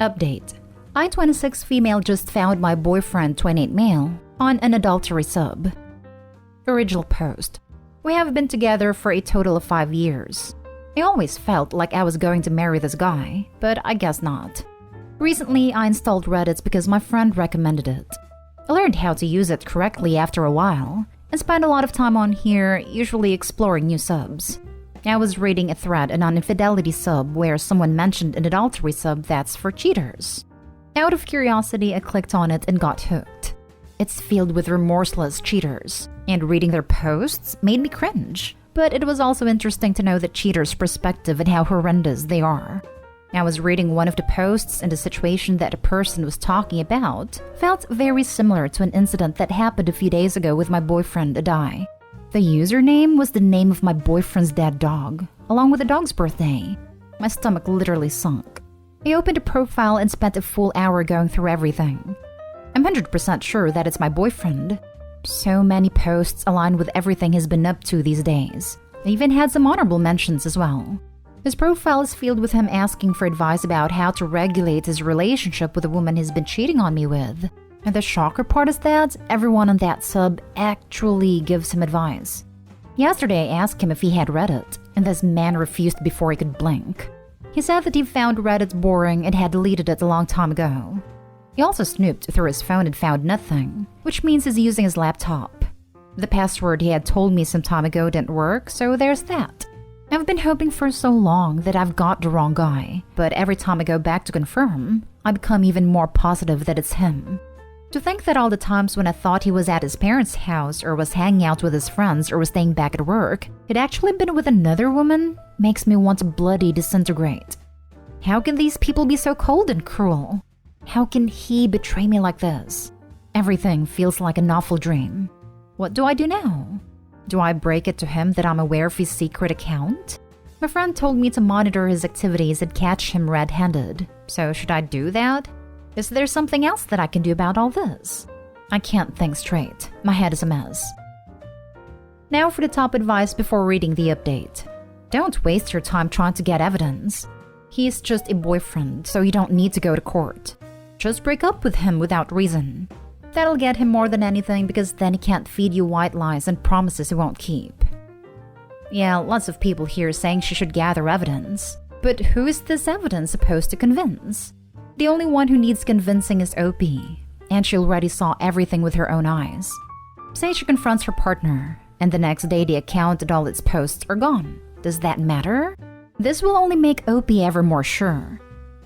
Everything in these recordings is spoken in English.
Update. I, 26 female, just found my boyfriend, 28 male, on an adultery sub. Original post. We have been together for a total of 5 years. I always felt like I was going to marry this guy, but I guess not. Recently, I installed Reddit because my friend recommended it. I learned how to use it correctly after a while, and spent a lot of time on here, usually exploring new subs. I was reading a thread on an infidelity sub where someone mentioned an adultery sub that's for cheaters. Out of curiosity, I clicked on it and got hooked. It's filled with remorseless cheaters, and reading their posts made me cringe. But it was also interesting to know the cheaters' perspective and how horrendous they are. I was reading one of the posts, and the situation that a person was talking about felt very similar to an incident that happened a few days ago with my boyfriend, Adai. The username was the name of my boyfriend's dead dog, along with the dog's birthday. My stomach literally sunk. I opened a profile and spent a full hour going through everything. I'm 100% sure that it's my boyfriend. So many posts align with everything he's been up to these days. I even had some honorable mentions as well. His profile is filled with him asking for advice about how to regulate his relationship with the woman he's been cheating on me with. And the shocker part is that everyone on that sub actually gives him advice. Yesterday I asked him if he had read it, and this man refused before he could blink. He said that he found Reddit boring and had deleted it a long time ago. He also snooped through his phone and found nothing, which means he's using his laptop. The password he had told me some time ago didn't work, so there's that. I've been hoping for so long that I've got the wrong guy, but every time I go back to confirm, I become even more positive that it's him. To think that all the times when I thought he was at his parents' house or was hanging out with his friends or was staying back at work, he'd actually been with another woman makes me want to bloody disintegrate. How can these people be so cold and cruel? How can he betray me like this? Everything feels like an awful dream. What do I do now? Do I break it to him that I'm aware of his secret account? My friend told me to monitor his activities and catch him red-handed. So should I do that? Is there something else that I can do about all this? I can't think straight. My head is a mess. Now for the top advice before reading the update. Don't waste your time trying to get evidence. He's just a boyfriend, so you don't need to go to court. Just break up with him without reason. That'll get him more than anything because then he can't feed you white lies and promises he won't keep. Yeah, lots of people here saying she should gather evidence. But who is this evidence supposed to convince? The only one who needs convincing is OP, and she already saw everything with her own eyes. Say she confronts her partner, and the next day the account and all its posts are gone. Does that matter? This will only make OP ever more sure.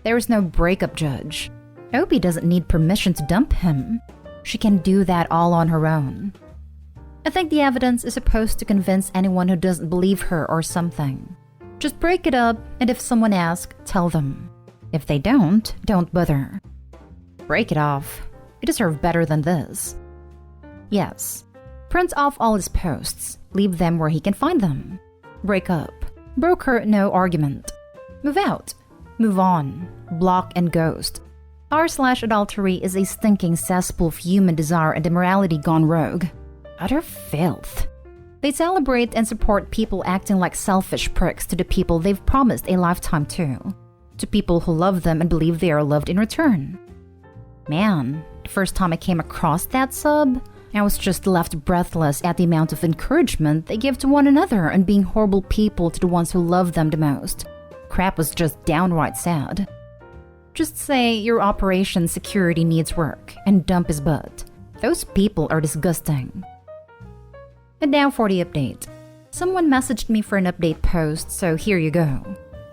There is no breakup judge. OP doesn't need permission to dump him. She can do that all on her own. I think the evidence is supposed to convince anyone who doesn't believe her or something. Just break it up, and if someone asks, tell them. If they don't bother. Break it off. You deserve better than this. Yes. Print off all his posts. Leave them where he can find them. Break up. Broke her, no argument. Move out. Move on. Block and ghost. R/adultery is a stinking cesspool of human desire and immorality gone rogue. Utter filth. They celebrate and support people acting like selfish pricks to the people they've promised a lifetime to people who love them and believe they are loved in return. Man, the first time I came across that sub, I was just left breathless at the amount of encouragement they give to one another and being horrible people to the ones who love them the most. Crap was just downright sad. Just say your operation security needs work and dump his butt. Those people are disgusting. And now for the update. Someone messaged me for an update post, so here you go.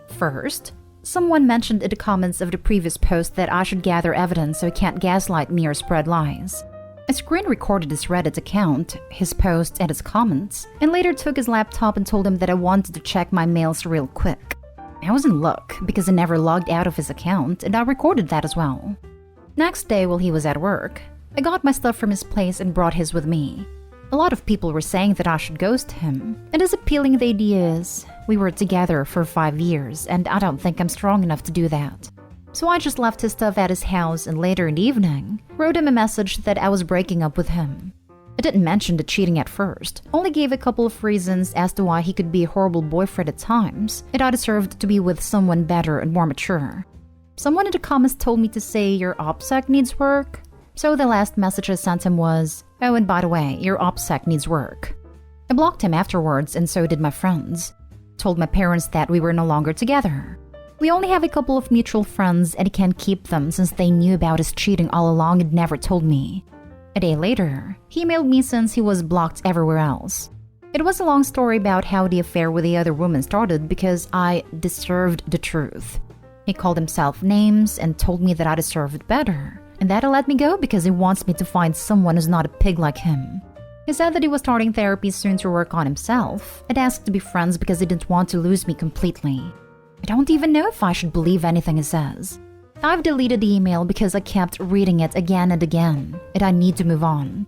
First, someone mentioned in the comments of the previous post that I should gather evidence so he can't gaslight me or spread lies. I screen recorded his Reddit account, his posts and his comments, and later took his laptop and told him that I wanted to check my mails real quick. I was in luck because I never logged out of his account and I recorded that as well. Next day while he was at work, I got my stuff from his place and brought his with me. A lot of people were saying that I should ghost him, and as appealing the idea is, we were together for 5 years and I don't think I'm strong enough to do that. So I just left his stuff at his house and later in the evening, wrote him a message that I was breaking up with him. I didn't mention the cheating at first, only gave a couple of reasons as to why he could be a horrible boyfriend at times, and I deserved to be with someone better and more mature. Someone in the comments told me to say your OPSEC needs work. So the last message I sent him was, "Oh, and by the way, your OPSEC needs work." I blocked him afterwards, and so did my friends. Told my parents that we were no longer together. We only have a couple of mutual friends, and he can't keep them since they knew about his cheating all along and never told me. A day later, he emailed me since he was blocked everywhere else. It was a long story about how the affair with the other woman started because I deserved the truth. He called himself names and told me that I deserved better, and that he let me go because he wants me to find someone who's not a pig like him. He said that he was starting therapy soon to work on himself and asked to be friends because he didn't want to lose me completely. I don't even know if I should believe anything he says. I've deleted the email because I kept reading it again and again, and I need to move on.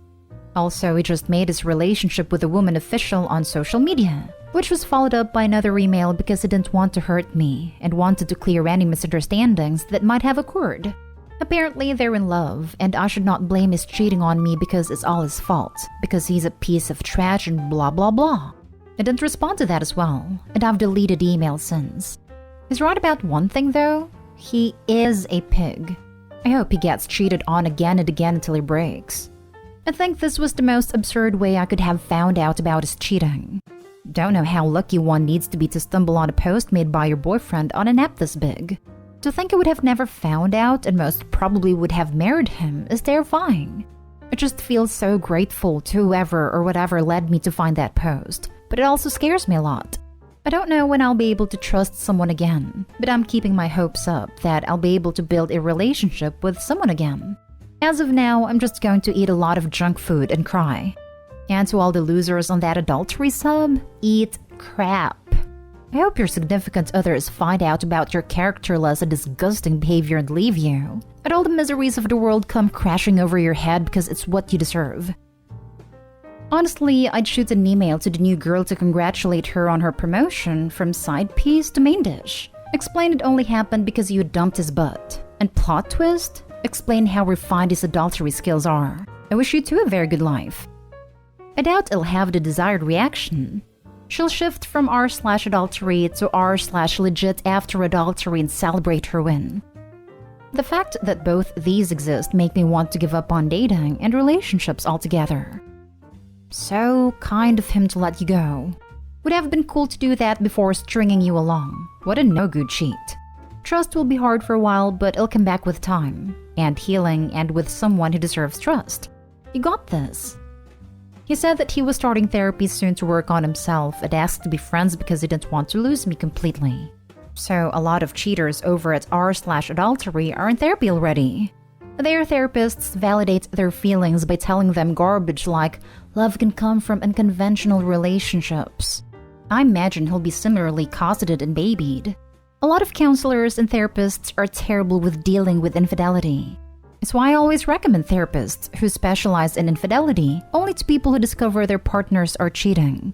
Also, he just made his relationship with a woman official on social media, which was followed up by another email because he didn't want to hurt me and wanted to clear any misunderstandings that might have occurred. Apparently, they're in love, and I should not blame his cheating on me because it's all his fault, because he's a piece of trash and blah blah blah. I didn't respond to that as well, and I've deleted the email since. He's right about one thing though. He is a pig. I hope he gets cheated on again and again until he breaks. I think this was the most absurd way I could have found out about his cheating. Don't know how lucky one needs to be to stumble on a post made by your boyfriend on an app this big. To think I would have never found out and most probably would have married him is terrifying. I just feel so grateful to whoever or whatever led me to find that post, but it also scares me a lot. I don't know when I'll be able to trust someone again, but I'm keeping my hopes up that I'll be able to build a relationship with someone again. As of now, I'm just going to eat a lot of junk food and cry. And to all the losers on that adultery sub, eat crap. I hope your significant others find out about your characterless and disgusting behavior and leave you, and all the miseries of the world come crashing over your head because it's what you deserve. Honestly, I'd shoot an email to the new girl to congratulate her on her promotion from side piece to main dish. Explain it only happened because you dumped his butt. And plot twist? Explain how refined his adultery skills are. I wish you two a very good life. I doubt I'll have the desired reaction. She'll shift from r/adultery to r/legit after adultery and celebrate her win. The fact that both these exist make me want to give up on dating and relationships altogether. So kind of him to let you go. Would have been cool to do that before stringing you along. What a no-good cheat. Trust will be hard for a while, but it'll come back with time, and healing, and with someone who deserves trust. You got this. He said that he was starting therapy soon to work on himself and asked to be friends because he didn't want to lose me completely. So a lot of cheaters over at r/adultery are in therapy already. Their therapists validate their feelings by telling them garbage like, love can come from unconventional relationships. I imagine he'll be similarly cosseted and babied. A lot of counselors and therapists are terrible with dealing with infidelity. It's why I always recommend therapists who specialize in infidelity only to people who discover their partners are cheating.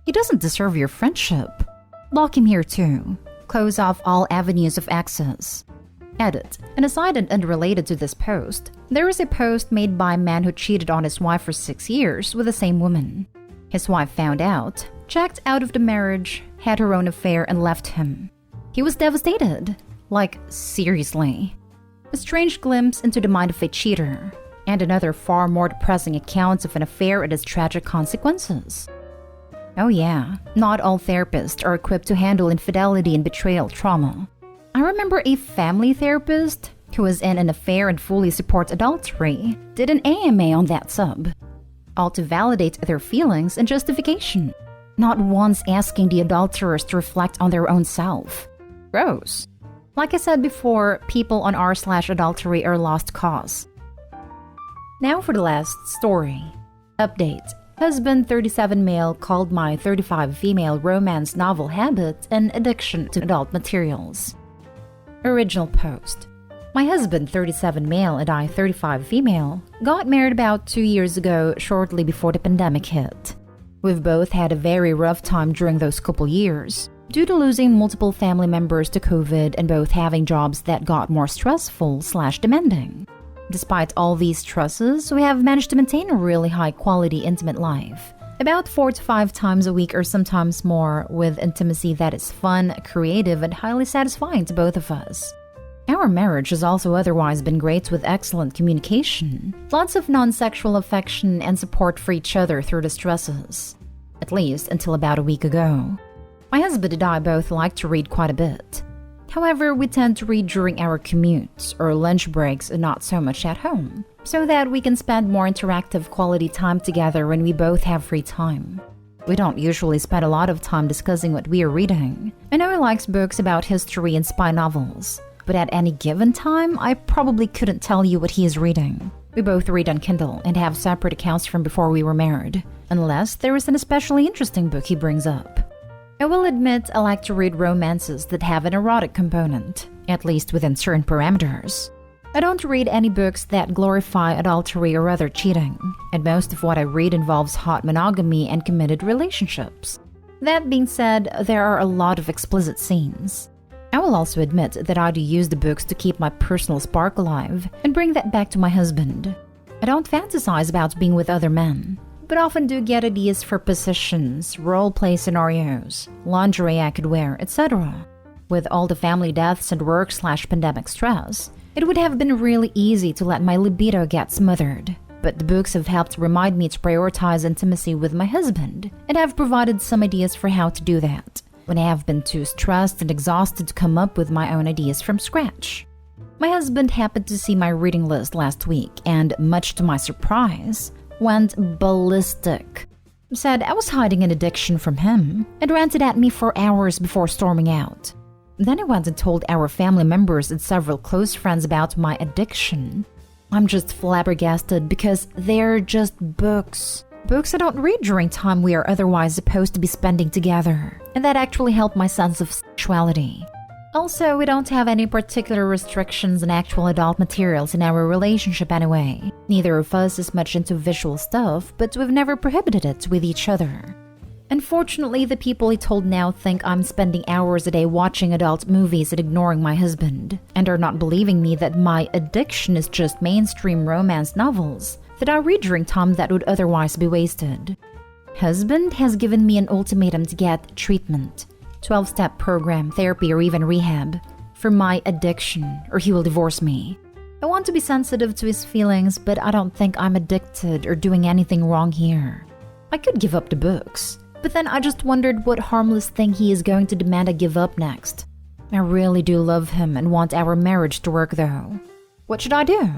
He doesn't deserve your friendship. Block him here too. Close off all avenues of access. Edit. An aside and unrelated to this post, there is a post made by a man who cheated on his wife for 6 years with the same woman. His wife found out, checked out of the marriage, had her own affair, and left him. He was devastated. Like, seriously. A strange glimpse into the mind of a cheater, and another far more depressing account of an affair and its tragic consequences. Oh yeah, not all therapists are equipped to handle infidelity and betrayal trauma. I remember a family therapist who was in an affair and fully supports adultery did an AMA on that sub, all to validate their feelings and justification, not once asking the adulterers to reflect on their own self. Gross. Like I said before, people on r/adultery are lost cause. Now for the last story. Update. Husband 37 male called my 35 female romance novel habit an addiction to adult materials. Original post. My husband 37 male and I 35 female got married about 2 years ago shortly before the pandemic hit. We've both had a very rough time during those couple years, due to losing multiple family members to COVID and both having jobs that got more stressful/demanding. Despite all these stresses, we have managed to maintain a really high-quality intimate life, about 4 to 5 times a week or sometimes more, with intimacy that is fun, creative, and highly satisfying to both of us. Our marriage has also otherwise been great with excellent communication, lots of non-sexual affection and support for each other through the stresses. At least until about a week ago. My husband and I both like to read quite a bit. However, we tend to read during our commutes or lunch breaks and not so much at home, so that we can spend more interactive quality time together when we both have free time. We don't usually spend a lot of time discussing what we are reading. I know he likes books about history and spy novels, but at any given time, I probably couldn't tell you what he is reading. We both read on Kindle and have separate accounts from before we were married, unless there is an especially interesting book he brings up. I will admit I like to read romances that have an erotic component, at least within certain parameters. I don't read any books that glorify adultery or other cheating, and most of what I read involves hot monogamy and committed relationships. That being said, there are a lot of explicit scenes. I will also admit that I do use the books to keep my personal spark alive and bring that back to my husband. I don't fantasize about being with other men, but often do get ideas for positions, role-play scenarios, lingerie I could wear, etc. With all the family deaths and work/pandemic stress, it would have been really easy to let my libido get smothered. But the books have helped remind me to prioritize intimacy with my husband and have provided some ideas for how to do that when I have been too stressed and exhausted to come up with my own ideas from scratch. My husband happened to see my reading list last week and, much to my surprise, went ballistic. Said I was hiding an addiction from him and ranted at me for hours before storming out. Then I went and told our family members and several close friends about my addiction. I'm just flabbergasted because they're just books. Books I don't read during time we are otherwise supposed to be spending together, and that actually helped my sense of sexuality. Also, we don't have any particular restrictions on actual adult materials in our relationship anyway. Neither of us is much into visual stuff, but we've never prohibited it with each other. Unfortunately, the people he told now think I'm spending hours a day watching adult movies and ignoring my husband, and are not believing me that my addiction is just mainstream romance novels that I read during time that would otherwise be wasted. Husband has given me an ultimatum to get treatment, 12-step program, therapy, or even rehab for my addiction, or he will divorce me. I want to be sensitive to his feelings, but I don't think I'm addicted or doing anything wrong here. I could give up the books, but then I just wondered what harmless thing he is going to demand I give up next. I really do love him and want our marriage to work though. What should I do?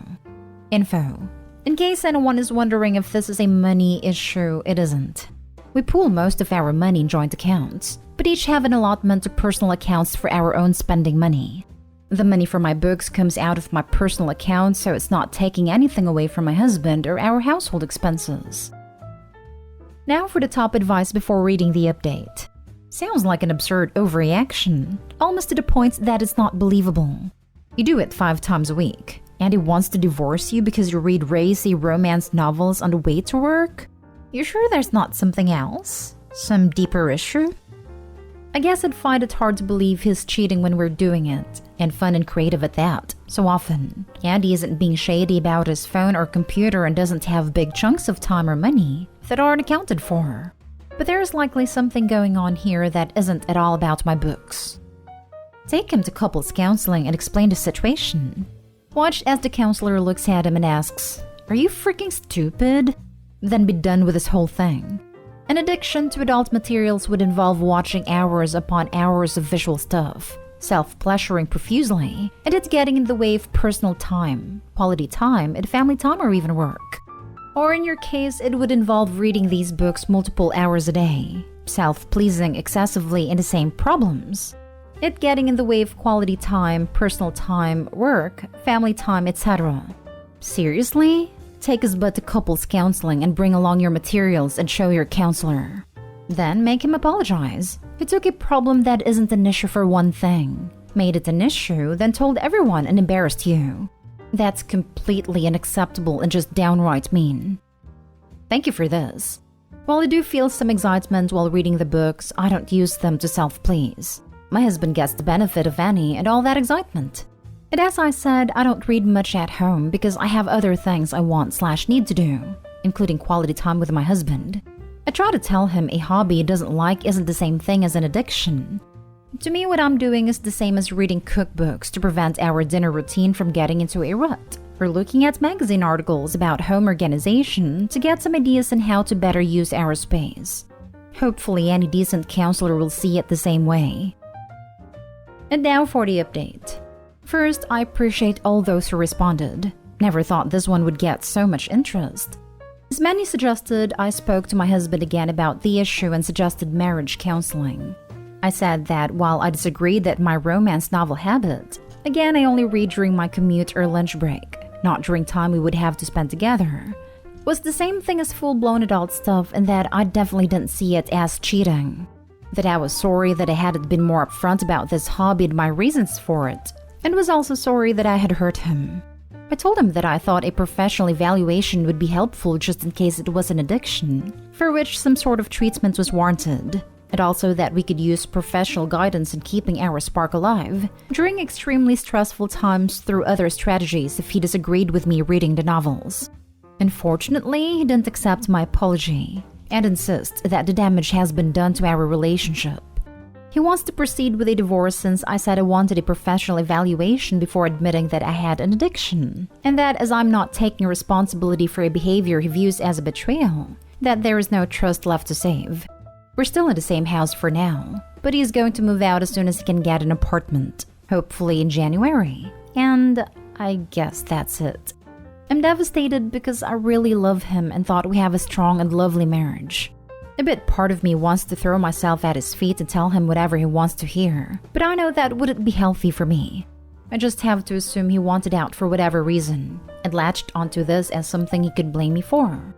Info. In case anyone is wondering if this is a money issue, it isn't. We pool most of our money in joint accounts, but each have an allotment to personal accounts for our own spending money. The money for my books comes out of my personal account, so it's not taking anything away from my husband or our household expenses. Now for the top advice before reading the update. Sounds like an absurd overreaction, almost to the point that it's not believable. You do it 5 times a week, and he wants to divorce you because you read racy romance novels on the way to work? You sure there's not something else? Some deeper issue? I guess I'd find it hard to believe he's cheating when we're doing it, and fun and creative at that, so often. And he isn't being shady about his phone or computer and doesn't have big chunks of time or money that aren't accounted for. But there's likely something going on here that isn't at all about my books. Take him to couples counseling and explain the situation. Watch as the counselor looks at him and asks, "Are you freaking stupid?" Then be done with this whole thing. An addiction to adult materials would involve watching hours upon hours of visual stuff, self-pleasuring profusely, and it's getting in the way of personal time, quality time, and family time or even work. Or in your case, it would involve reading these books multiple hours a day, self-pleasing excessively in the same problems. It getting in the way of quality time, personal time, work, family time, etc. Seriously? Take his butt to couples counseling and bring along your materials and show your counselor. Then make him apologize. He took a problem that isn't an issue for one thing, made it an issue, then told everyone and embarrassed you. That's completely unacceptable and just downright mean. Thank you for this. While I do feel some excitement while reading the books, I don't use them to self-please. My husband gets the benefit of any and all that excitement. And as I said, I don't read much at home because I have other things I want/need to do, including quality time with my husband. I try to tell him a hobby he doesn't like isn't the same thing as an addiction. To me, what I'm doing is the same as reading cookbooks to prevent our dinner routine from getting into a rut, or looking at magazine articles about home organization to get some ideas on how to better use our space. Hopefully, any decent counselor will see it the same way. And now for the update. First, I appreciate all those who responded. Never thought this one would get so much interest. As many suggested, I spoke to my husband again about the issue and suggested marriage counseling. I said that while I disagreed that my romance novel habit, again I only read during my commute or lunch break, not during time we would have to spend together, was the same thing as full-blown adult stuff, and that I definitely didn't see it as cheating. That I was sorry that I hadn't been more upfront about this hobby and my reasons for it, and was also sorry that I had hurt him. I told him that I thought a professional evaluation would be helpful just in case it was an addiction, for which some sort of treatment was warranted, and also that we could use professional guidance in keeping our spark alive during extremely stressful times through other strategies if he disagreed with me reading the novels. Unfortunately, he didn't accept my apology and insists that the damage has been done to our relationship. He wants to proceed with a divorce since I said I wanted a professional evaluation before admitting that I had an addiction, and that as I'm not taking responsibility for a behavior he views as a betrayal, that there is no trust left to save. We're still in the same house for now, but he's going to move out as soon as he can get an apartment, hopefully in January. And I guess that's it. I'm devastated because I really love him and thought we have a strong and lovely marriage. A bit part of me wants to throw myself at his feet and tell him whatever he wants to hear, but I know that wouldn't be healthy for me. I just have to assume he wanted out for whatever reason, and latched onto this as something he could blame me for.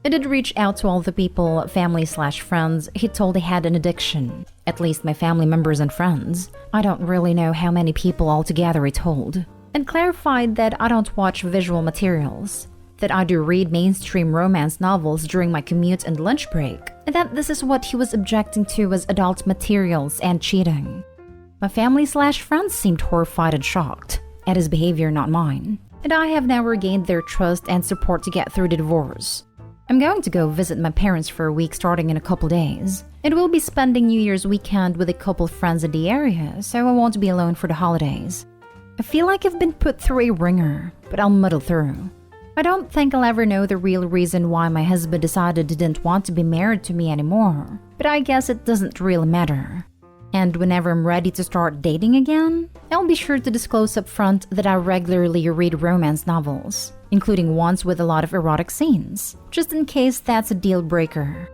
I did reach out to all the people, family/friends, he told he had an addiction. At least my family members and friends. I don't really know how many people altogether he told. And clarified that I don't watch visual materials. That I do read mainstream romance novels during my commute and lunch break. And that this is what he was objecting to as adult materials and cheating. My family/friends seemed horrified and shocked. At his behavior, not mine. And I have now regained their trust and support to get through the divorce. I'm going to go visit my parents for a week starting in a couple days, and we'll be spending New Year's weekend with a couple friends in the area, so I won't be alone for the holidays. I feel like I've been put through a ringer, but I'll muddle through. I don't think I'll ever know the real reason why my husband decided he didn't want to be married to me anymore, but I guess it doesn't really matter. And whenever I'm ready to start dating again, I'll be sure to disclose up front that I regularly read romance novels, including ones with a lot of erotic scenes, just in case that's a deal breaker.